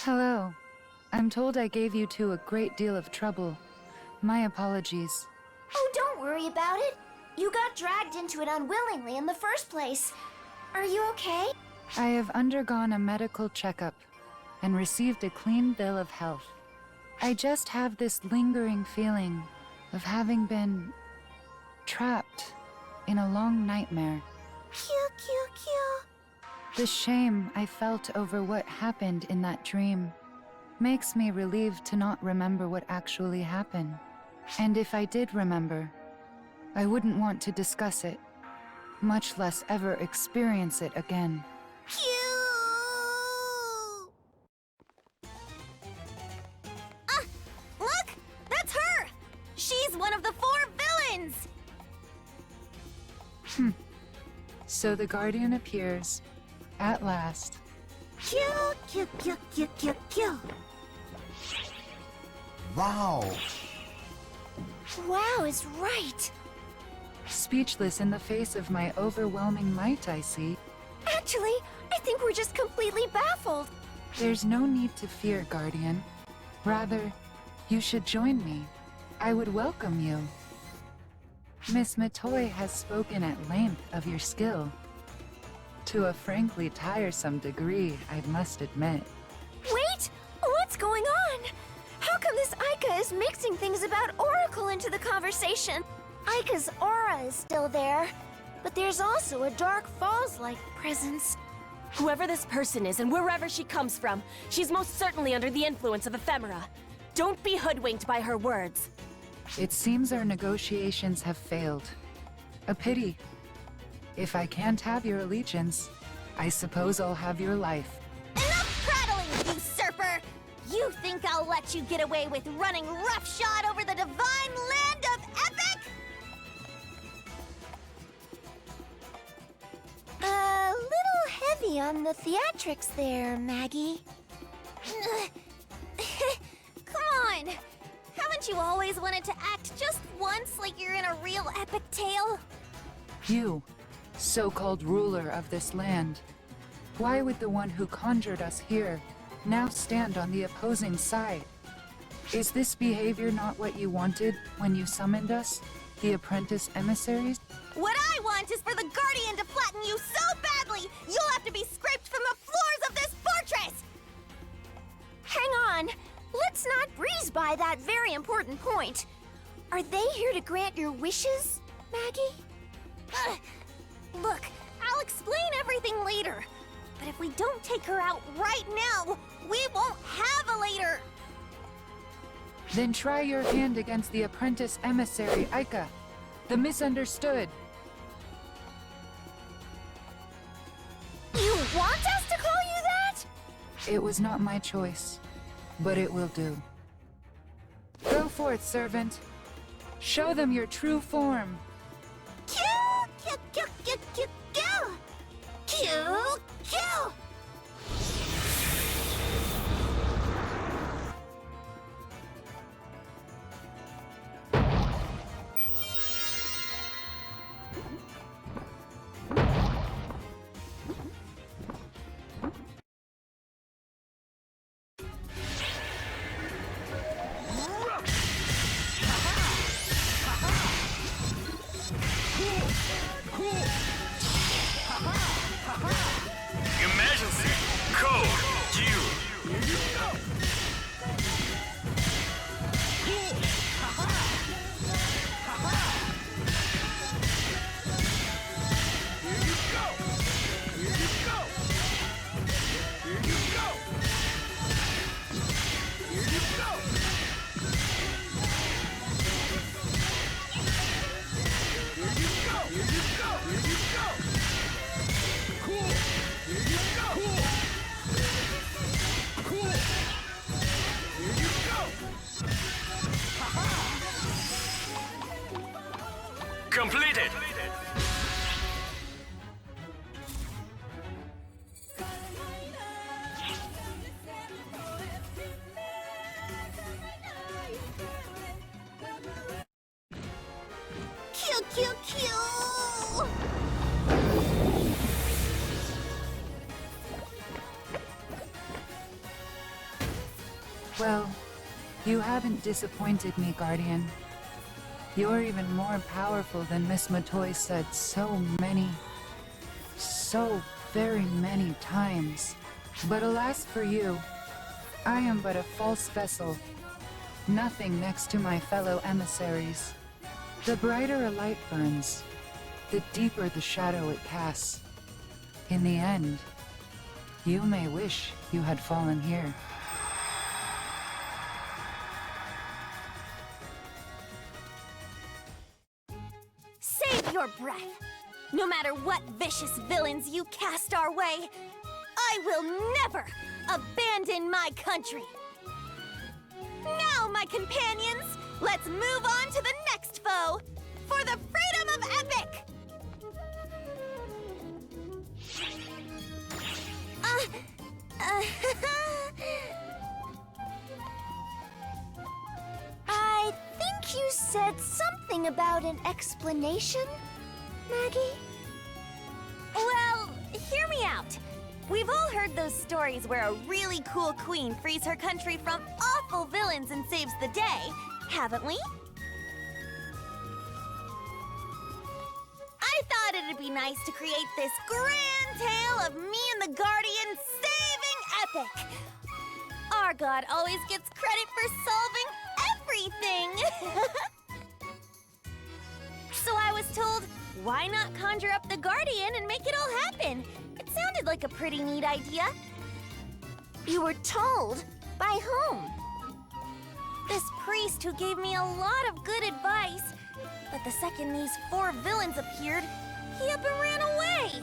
Hello. I'm told I gave you two a great deal of trouble. My apologies. Oh, don't worry about it. You got dragged into it unwillingly in the first place. Are you okay? I have undergone a medical checkup and received a clean bill of health. I just have this lingering feeling of having been trapped in a long nightmare. Cute. The shame I felt over what happened in that dream makes me relieved to not remember what actually happened. And if I did remember, I wouldn't want to discuss it, much less ever experience it again. Cute! Look! That's her! She's one of the 4 villains! So the Guardian appears, at last. Cute. Wow! Wow is right. Speechless in the face of my overwhelming might, I see. Actually, I think we're just completely baffled. There's no need to fear, Guardian. Rather, you should join me. I would welcome you. Miss Matoy has spoken at length of your skill. To a frankly tiresome degree, I must admit. Wait! What's going on? How come this Aika is mixing things about Oracle into the conversation? Aika's aura is still there, but there's also a Dark Falls-like presence. Whoever this person is and wherever she comes from, she's most certainly under the influence of ephemera. Don't be hoodwinked by her words. It seems our negotiations have failed. A pity. If I can't have your allegiance, I suppose I'll have your life. Enough prattling, usurper! You think I'll let you get away with running roughshod over the divine land of Epic? A little heavy on the theatrics there, Maggie. Come on! Haven't you always wanted to act just once like you're in a real epic tale? You, so-called ruler of this land. Why would the one who conjured us here now stand on the opposing side? Is this behavior not what you wanted when you summoned us, the apprentice emissaries? What I want is for the Guardian to flatten you so badly, you'll have to be scraped from the floors of this fortress! Hang on, let's not breeze by that very important point. Are they here to grant your wishes, Maggie? Look, I'll explain everything later. But if we don't take her out right now, we won't have a later. Then try your hand against the apprentice emissary, Aika, the misunderstood. You want us to call you that? It was not my choice, but it will do. Go forth, servant. Show them your true form. Kill! Well, you haven't disappointed me, Guardian. You're even more powerful than Miss Matoy said so very many times. But alas for you, I am but a false vessel. Nothing next to my fellow emissaries. The brighter a light burns, the deeper the shadow it casts. In the end, you may wish you had fallen here. Save your breath! No matter what vicious villains you cast our way, I will never abandon my country! Now, my companions, let's move on to the next foe! For the freedom of Epic! I think you said something about an explanation, Maggie? Well, hear me out. We've all heard those stories where a really cool queen frees her country from awful villains and saves the day, haven't we? I thought it'd be nice to create this grand tale of me and the Guardian saving Epic. Our god always gets credit for solving everything. So I was told, why not conjure up the Guardian and make it all happen? It sounded like a pretty neat idea. You were told? By whom? This priest who gave me a lot of good advice. But the second these 4 villains appeared, he up and ran away.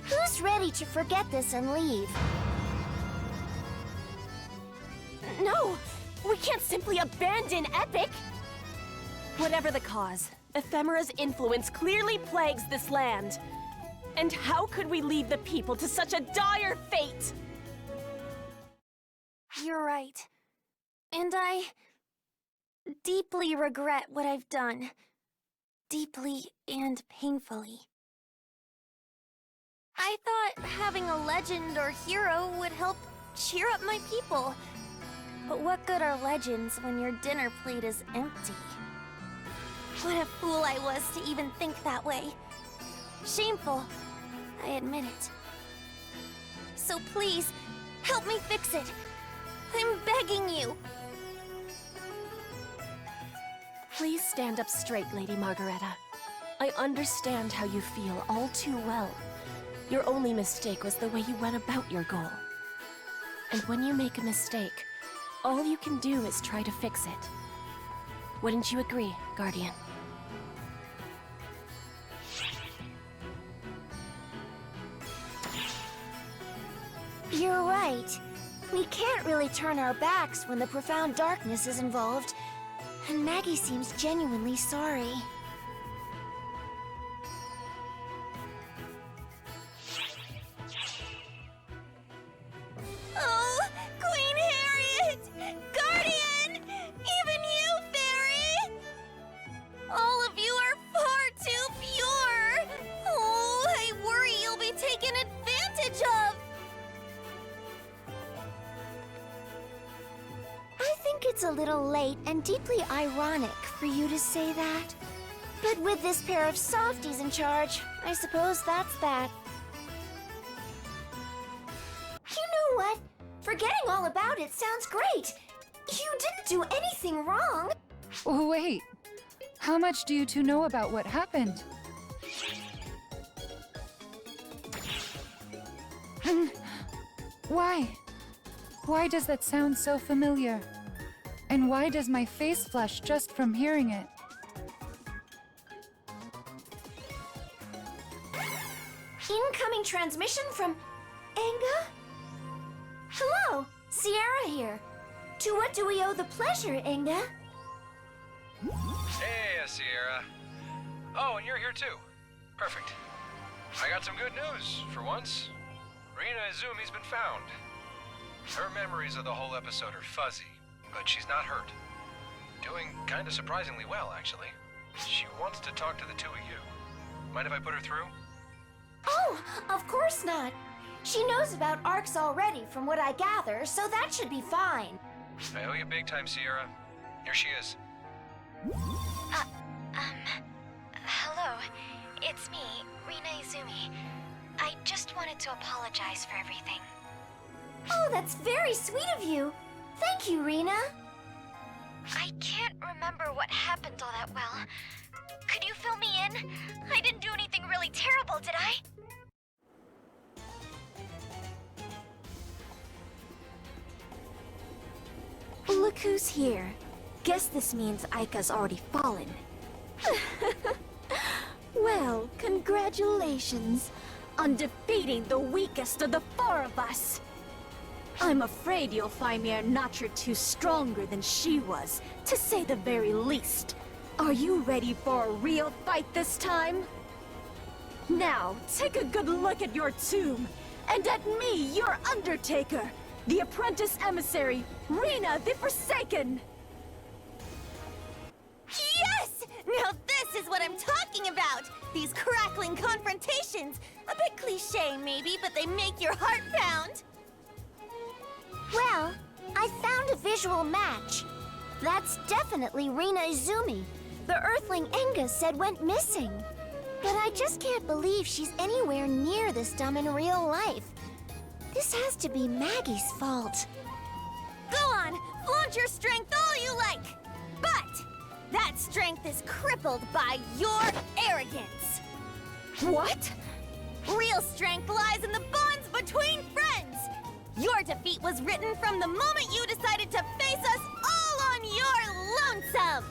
Who's ready to forget this and leave? No! We can't simply abandon Epic! Whatever the cause, Ephemera's influence clearly plagues this land. And how could we leave the people to such a dire fate? You're right. And I deeply regret what I've done. Deeply and painfully. I thought having a legend or hero would help cheer up my people. But what good are legends when your dinner plate is empty? What a fool I was to even think that way. Shameful, I admit it. So please, help me fix it. I'm begging you. Please stand up straight, Lady Margareta. I understand how you feel all too well. Your only mistake was the way you went about your goal. And when you make a mistake, all you can do is try to fix it. Wouldn't you agree, Guardian? You're right. We can't really turn our backs when the profound darkness is involved. And Maggie seems genuinely sorry. Oh, Queen Harriet! Guardian! Even you, Fairy! All of you are far too pure! Oh, I worry you'll be taken advantage of! I think it's a little late and deeply ironic for you to say that. But with this pair of softies in charge, I suppose that's that. You know what? Forgetting all about it sounds great. You didn't do anything wrong. Oh, wait. How much do you two know about what happened? Why? Why does that sound so familiar? And why does my face flush just from hearing it? Incoming transmission from Anga? Hello, Sierra here. To what do we owe the pleasure, Anga? Hey, Sierra. Oh, and you're here too. Perfect. I got some good news, for once. Rina Izumi's been found. Her memories of the whole episode are fuzzy, but she's not hurt. Doing kinda surprisingly well, actually. She wants to talk to the two of you. Mind if I put her through? Oh, of course not. She knows about arcs already, from what I gather, so that should be fine. I owe you big time, Sierra. Here she is. Hello. It's me, Rina Izumi. I just wanted to apologize for everything. Oh, that's very sweet of you. Thank you, Rina. I can't remember what happened all that well. Could you fill me in? I didn't do anything really terrible, did I? Look who's here. Guess this means Aika's already fallen. Well, congratulations on defeating the weakest of the four of us. I'm afraid you'll find me a notch or two stronger than she was, to say the very least. Are you ready for a real fight this time? Now, take a good look at your tomb, and at me, your Undertaker, the apprentice emissary, Rina the Forsaken! Yes! Now this is what I'm talking about! These crackling confrontations! A bit cliché maybe, but they make your heart pound! Well, I found a visual match. That's definitely Rina Izumi, the Earthling Enga said went missing. But I just can't believe she's anywhere near this dumb in real life. This has to be Maggie's fault. Go on, flaunt your strength all you like! But that strength is crippled by your arrogance! What? Real strength lies in the bonds between friends! Your defeat was written from the moment you decided to face us all on your lonesome!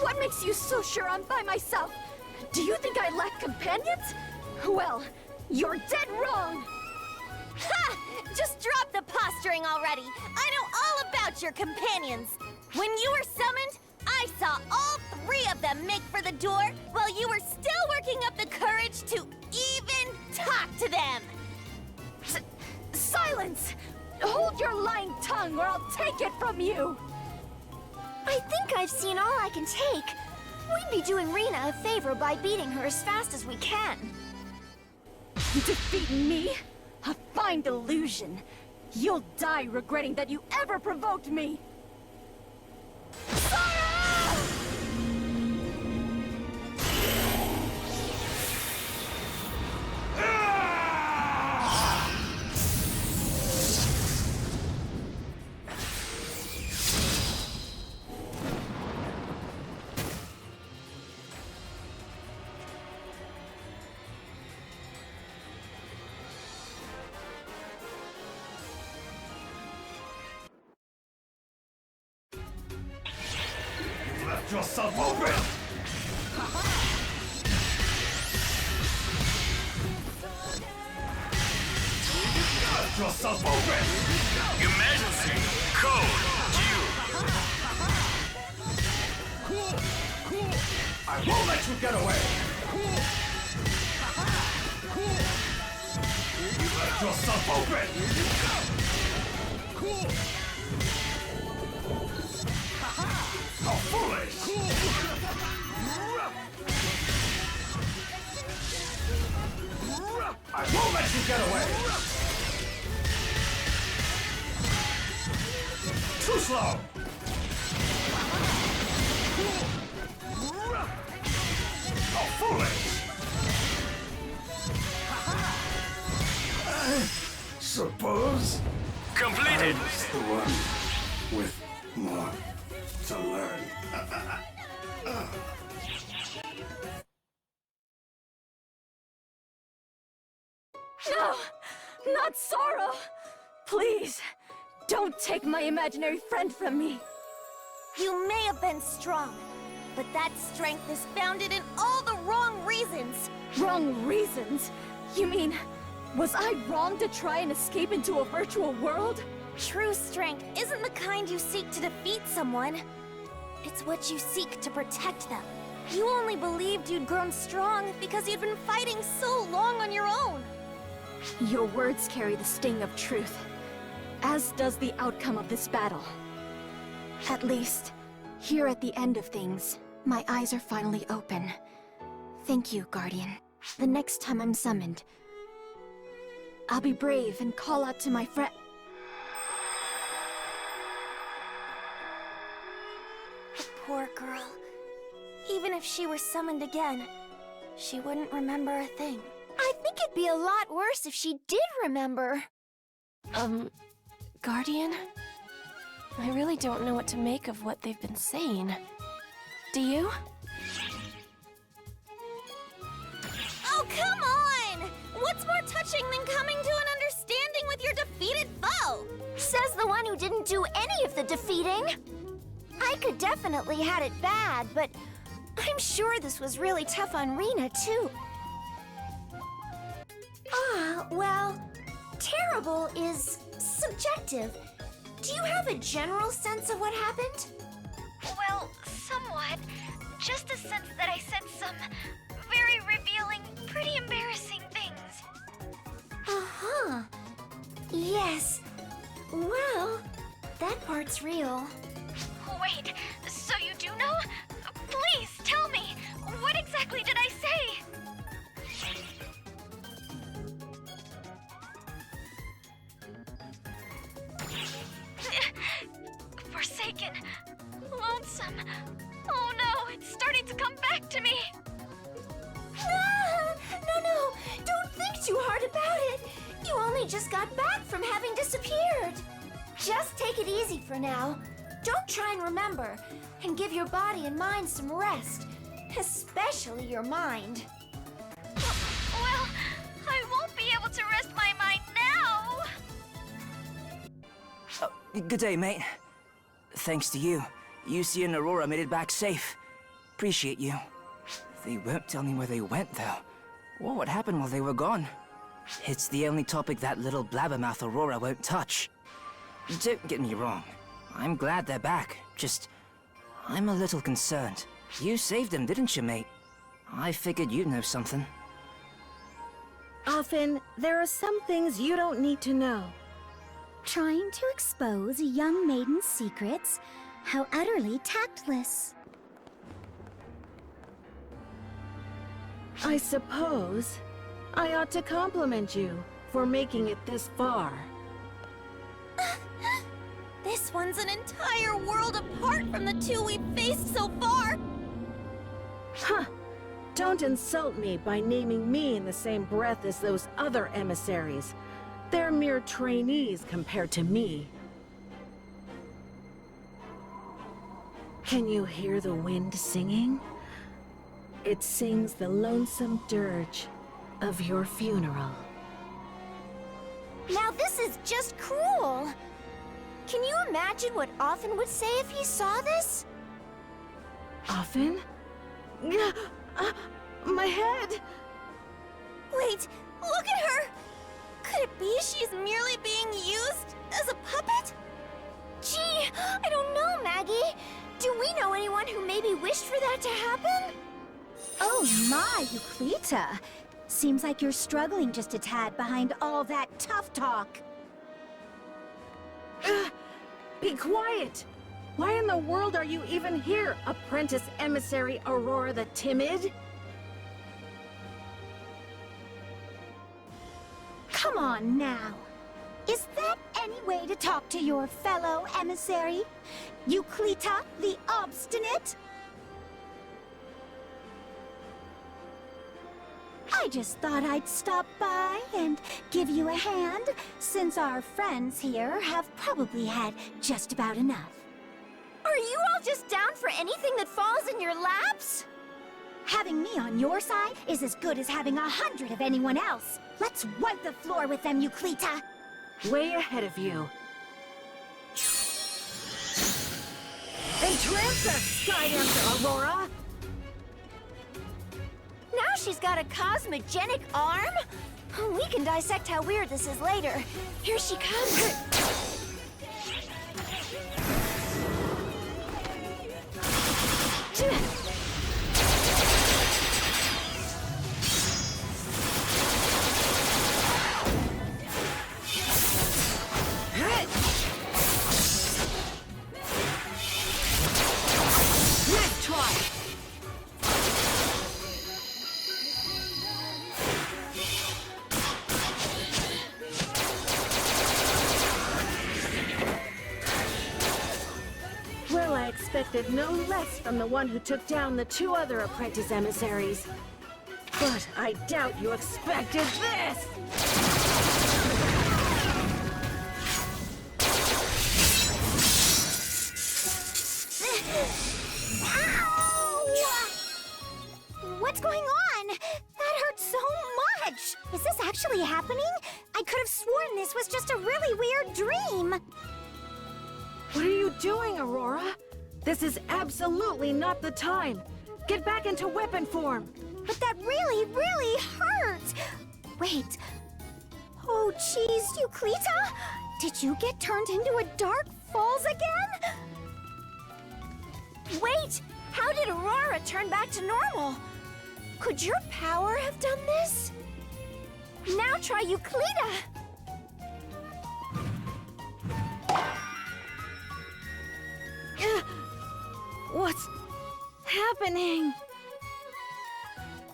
What makes you so sure I'm by myself? Do you think I lack companions? Well, you're dead wrong! Ha! Just drop the posturing already! I know all about your companions! When you were summoned, I saw all three of them make for the door while you were still working up the courage to even talk to them! Silence! Hold your lying tongue or I'll take it from you! I think I've seen all I can take. We'd be doing Rina a favor by beating her as fast as we can. Defeat me? A fine delusion. You'll die regretting that you ever provoked me! Sora! Yourself open! Let yourself open! Emergency! Code Q! I won't let you get away! Let yourself open! How foolish! I won't let you get away! Too slow! How foolish! I suppose Completed! I was the one with more to learn. No! Not Sora! Please, don't take my imaginary friend from me! You may have been strong, but that strength is founded in all the wrong reasons! Wrong reasons? You mean, was I wrong to try and escape into a virtual world? True strength isn't the kind you seek to defeat someone. It's what you seek to protect them. You only believed you'd grown strong because you'd been fighting so long on your own. Your words carry the sting of truth, as does the outcome of this battle. At least, here at the end of things, my eyes are finally open. Thank you, Guardian. The next time I'm summoned, I'll be brave and call out to my friend. The poor girl. Even if she were summoned again, she wouldn't remember a thing. I think it'd be a lot worse if she did remember. Guardian? I really don't know what to make of what they've been saying. Do you? Oh, come on! What's more touching than coming to an understanding with your defeated foe? Says the one who didn't do any of the defeating. Aika definitely had it bad, but I'm sure this was really tough on Rena, too. Well, terrible is subjective. Do you have a general sense of what happened? Well, somewhat. Just a sense that I said some very revealing, pretty embarrassing things. Uh-huh. Yes. Well, that part's real. Wait, so you do know? Please tell me, what exactly did I say? Forsaken, lonesome. Oh no, it's starting to come back to me. No, don't think too hard about it. You only just got back from having disappeared. Just take it easy for now. Don't try and remember, and give your body and mind some rest, especially your mind. Well, I won't be able to rest my mind now. Good day, mate. Thanks to you, UC and Aurora made it back safe. Appreciate you. They won't tell me where they went, though. Or what happened while they were gone. It's the only topic that little blabbermouth Aurora won't touch. Don't get me wrong. I'm glad they're back. Just, I'm a little concerned. You saved them, didn't you, mate? I figured you'd know something. Often, there are some things you don't need to know. Trying to expose a young maiden's secrets? How utterly tactless. I suppose I ought to compliment you for making it this far. This one's an entire world apart from the two we've faced so far! Huh. Don't insult me by naming me in the same breath as those other emissaries. They're mere trainees compared to me. Can you hear the wind singing? It sings the lonesome dirge of your funeral. Now this is just cruel! Can you imagine what Offen would say if he saw this? Offen? My head! Wait, look at her! Could it be she's merely being used as a puppet? Gee, I don't know, Maggie. Do we know anyone who maybe wished for that to happen? Oh my, Euclita. Seems like you're struggling just a tad behind all that tough talk. Be quiet! Why in the world are you even here, Apprentice Emissary Aurora the Timid? Come on now. Is that any way to talk to your fellow emissary? Euclita the Obstinate? I just thought I'd stop by and give you a hand, since our friends here have probably had just about enough. Are you all just down for anything that falls in your laps? Having me on your side is as good as having 100 of anyone else. Let's wipe the floor with them, Euclita! Way ahead of you. Entrance us, Sky Dancer Aurora! Now she's got a cosmogenic arm? We can dissect how weird this is later. Here she comes. Let's try! expected no less from the one who took down the 2 other apprentice emissaries. But I doubt you expected this! Ow! What's going on? That hurt so much! Is this actually happening? I could have sworn this was just a really weird dream! What are you doing, Aurora? This is absolutely not the time! Get back into weapon form! But that really, really hurt! Wait. Oh, jeez, Euclita? Did you get turned into a Dark Falls again? Wait! How did Aurora turn back to normal? Could your power have done this? Now try Euclita! What's happening?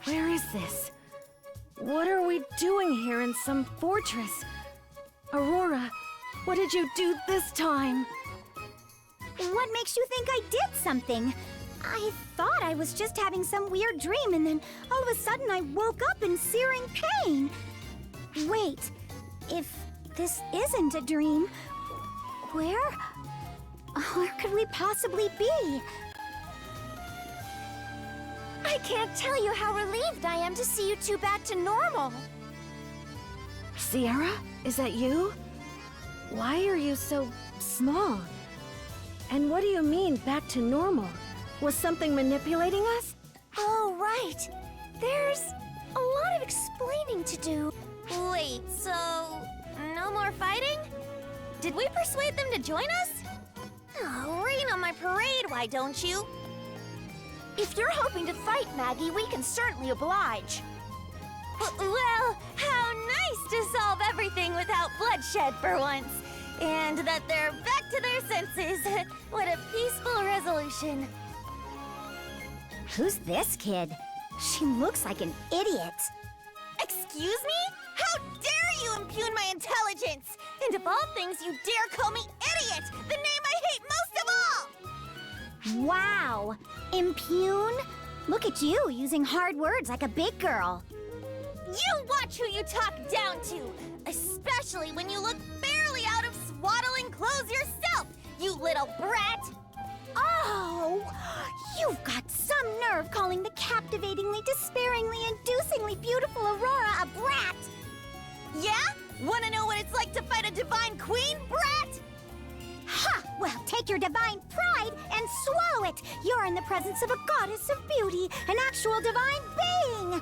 Where is this? What are we doing here in some fortress? Aurora, what did you do this time? What makes you think I did something? I thought I was just having some weird dream, and then all of a sudden I woke up in searing pain. Wait, if this isn't a dream, where could we possibly be? I can't tell you how relieved I am to see you two back to normal. Sierra, is that you? Why are you so small? And what do you mean, back to normal? Was something manipulating us? Oh, right. There's a lot of explaining to do. Wait, so no more fighting? Did we persuade them to join us? Oh, rain on my parade, why don't you? If you're hoping to fight, Maggie, we can certainly oblige. Well, how nice to solve everything without bloodshed for once. And that they're back to their senses. What a peaceful resolution. Who's this kid? She looks like an idiot. Excuse me? How dare you impugn my intelligence? And of all things, you dare call me idiot, the name I hate most of all! Wow! Impugn? Look at you, using hard words like a big girl. You watch who you talk down to! Especially when you look barely out of swaddling clothes yourself, you little brat! Oh! You've got some nerve calling the captivatingly, despairingly, inducingly beautiful Aurora a brat! Yeah? Wanna know what it's like to fight a divine queen, brat? Ha! Well, take your divine pride and swallow it! You're in the presence of a goddess of beauty, an actual divine being!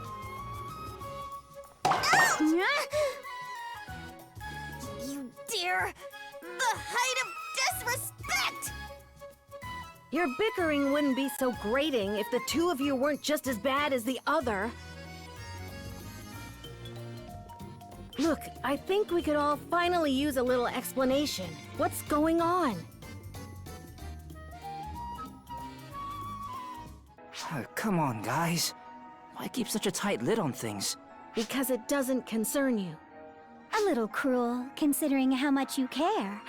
Ouch! You dare! The height of disrespect! Your bickering wouldn't be so grating if the 2 of you weren't just as bad as the other. Look, I think we could all finally use a little explanation. What's going on? Oh, come on, guys. Why keep such a tight lid on things? Because it doesn't concern you. A little cruel, considering how much you care.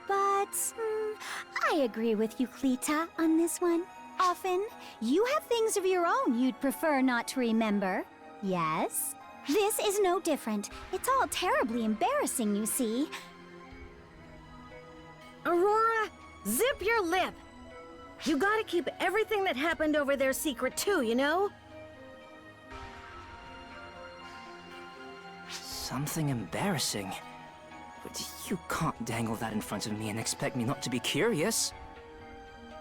But I agree with Euclita on this one. Often, you have things of your own you'd prefer not to remember. Yes? This is no different. It's all terribly embarrassing, you see. Aurora, zip your lip! You gotta keep everything that happened over there secret too, you know? Something embarrassing? But you can't dangle that in front of me and expect me not to be curious.